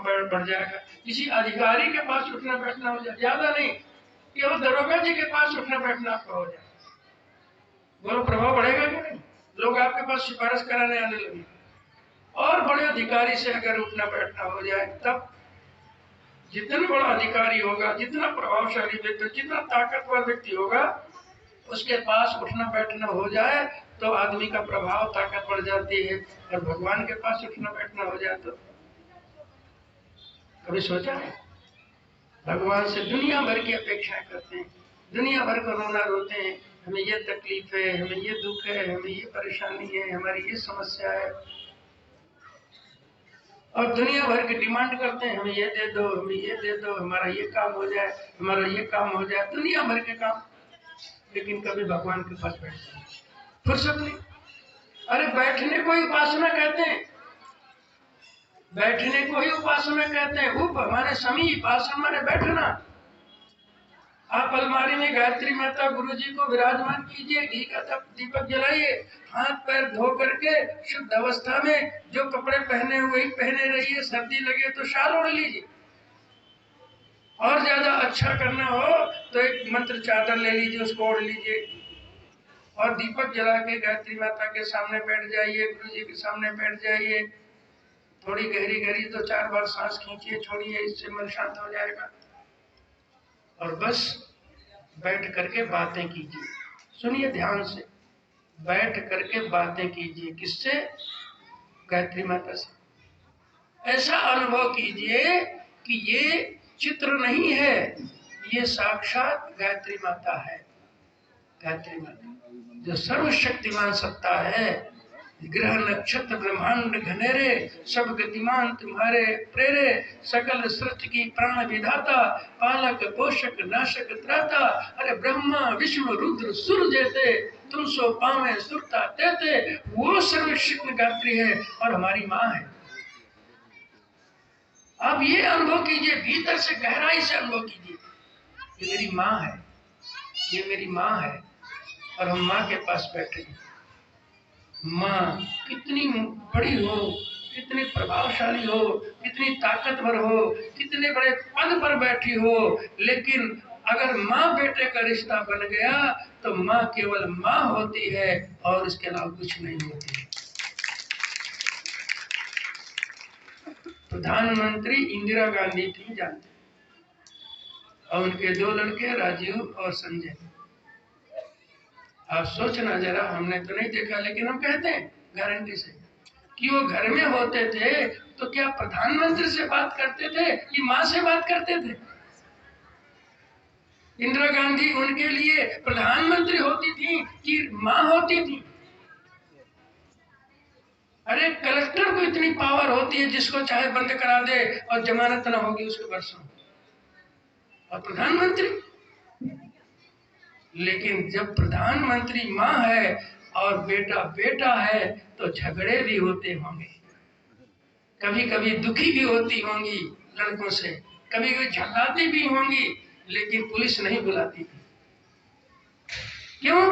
बढ़ जाएगा। किसी अधिकारी के पास उठना बैठना हो जाए, ज्यादा नहीं, केवल दरोगा जी के पास उठना बैठना आपका हो जाए, बोलो प्रभाव बढ़ेगा कि नहीं? लोग आपके पास सिफारिश कराने आने लगे। और बड़े अधिकारी से अगर उठना बैठना हो जाए, तब जितना बड़ा अधिकारी होगा, जितना प्रभावशाली व्यक्ति, जितना ताकतवर व्यक्ति होगा, उसके पास उठना बैठना हो जाए तो आदमी का प्रभाव, ताकत बढ़ जाती है। और भगवान के पास उठना बैठना हो जाए तो कभी सोचा है? भगवान से दुनिया भर की अपेक्षाएं करते हैं, दुनिया भर को रोना रोते हैं, हमें ये तकलीफ है, हमें ये दुख है, हमें ये परेशानी है, हमारी ये समस्या है, और दुनिया भर की डिमांड करते हैं, हमें ये दे दो, हमें ये दे दो, हमारा ये काम हो जाए, हमारा ये काम हो जाए, दुनिया भर के काम। लेकिन कभी भगवान के पास बैठते हैं, फुर्सत नहीं। अरे बैठने को ही उपासना कहते हैं, बैठने को ही उपासना कहते हैं। उप माने समीप, आसन माने बैठना। आप अलमारी में गायत्री माता गुरु जी को विराजमान कीजिए, घी का दीपक जलाइए, हाथ पैर धो करके शुद्ध अवस्था में जो कपड़े पहने हुए ही पहने रहिए, सर्दी लगे तो शाल ओढ़ लीजिए, और ज्यादा अच्छा करना हो तो एक मंत्र चादर ले लीजिए, उसको ओढ़ लीजिए, और दीपक जला के गायत्री माता के सामने बैठ जाइए, गुरु जी के सामने बैठ जाइए, थोड़ी गहरी गहरी 2-4 बार सांस खींचिए, छोड़िए, इससे मन शांत हो जाएगा। और बस बैठ करके बातें कीजिए, सुनिए ध्यान से, बैठ करके बातें कीजिए। किससे? गायत्री माता से। ऐसा अनुभव कीजिए कि ये चित्र नहीं है, ये साक्षात गायत्री माता है। गायत्री माता जो सर्वशक्तिमान सत्ता है, ग्रह नक्षत्र ब्रह्मांड घनेरे, सब गतिमान तुम्हारे प्रेरे, सकल सृष्टि की प्राण विधाता, पालक पोषक नाशक त्राता, अरे ब्रह्मा विष्णु रुद्र सुर जेते, तुम सो पावे सुरता देते, वो सर्वशक्ति गात्री है और हमारी माँ है। आप ये अनुभव कीजिए, भीतर से गहराई से अनुभव कीजिए, ये मेरी माँ है, ये मेरी माँ है, और हम माँ के पास बैठे हैं। माँ कितनी बड़ी हो, कितनी प्रभावशाली हो, कितनी ताकतवर हो, कितने बड़े पद पर बैठी हो, लेकिन अगर माँ बेटे का रिश्ता बन गया तो माँ केवल माँ होती है और इसके अलावा कुछ नहीं होती है। प्रधानमंत्री इंदिरा गांधी थी, जानते, और उनके 2 लड़के राजीव और संजय। आप सोचना जरा, हमने तो नहीं देखा, लेकिन हम कहते हैं गारंटी से कि वो घर में होते थे तो क्या प्रधानमंत्री से बात करते थे कि माँ से बात करते थे? इंदिरा गांधी उनके लिए प्रधानमंत्री होती थी कि माँ होती थी? अरे कलेक्टर को इतनी पावर होती है, जिसको चाहे बंद करा दे और जमानत न होगी उसके वर्षों, और प्रधानमंत्री। लेकिन जब प्रधानमंत्री माँ है और बेटा बेटा है तो झगड़े भी होते होंगे, कभी कभी दुखी भी होती होंगी लड़कों से, कभी कभी झगड़ाती भी होंगी, लेकिन पुलिस नहीं बुलाती थी। क्यों?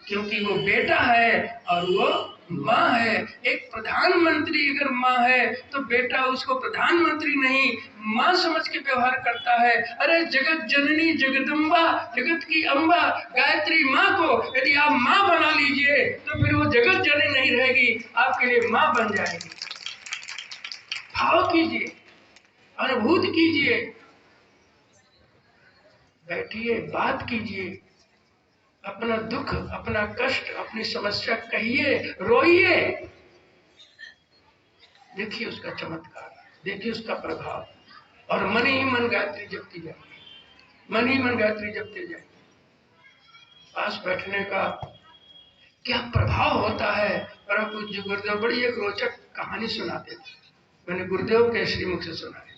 क्योंकि वो बेटा है और वो माँ है। एक प्रधानमंत्री अगर माँ है तो बेटा उसको प्रधानमंत्री नहीं, माँ समझ के व्यवहार करता है। अरे जगत जननी जगदम्बा, जगत की अम्बा गायत्री माँ को यदि आप माँ बना लीजिए तो फिर वो जगत जननी नहीं रहेगी, आपके लिए माँ बन जाएगी। भाव कीजिए, अनुभूत कीजिए, बैठिए, बात कीजिए, अपना दुख, अपना कष्ट, अपनी समस्या कहिए, रोइए, देखिए उसका चमत्कार, देखिए उसका प्रभाव, और मन ही मन गायत्री जपती जाए, मन ही मन गायत्री जपते जाए। पास बैठने का क्या प्रभाव होता है। परम पूज्य गुरुदेव बड़ी एक रोचक कहानी सुनाते थे, मैंने गुरुदेव के श्रीमुख से सुना है।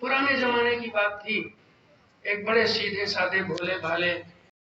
पुराने जमाने की बात थी, एक बड़े सीधे साधे भोले भाले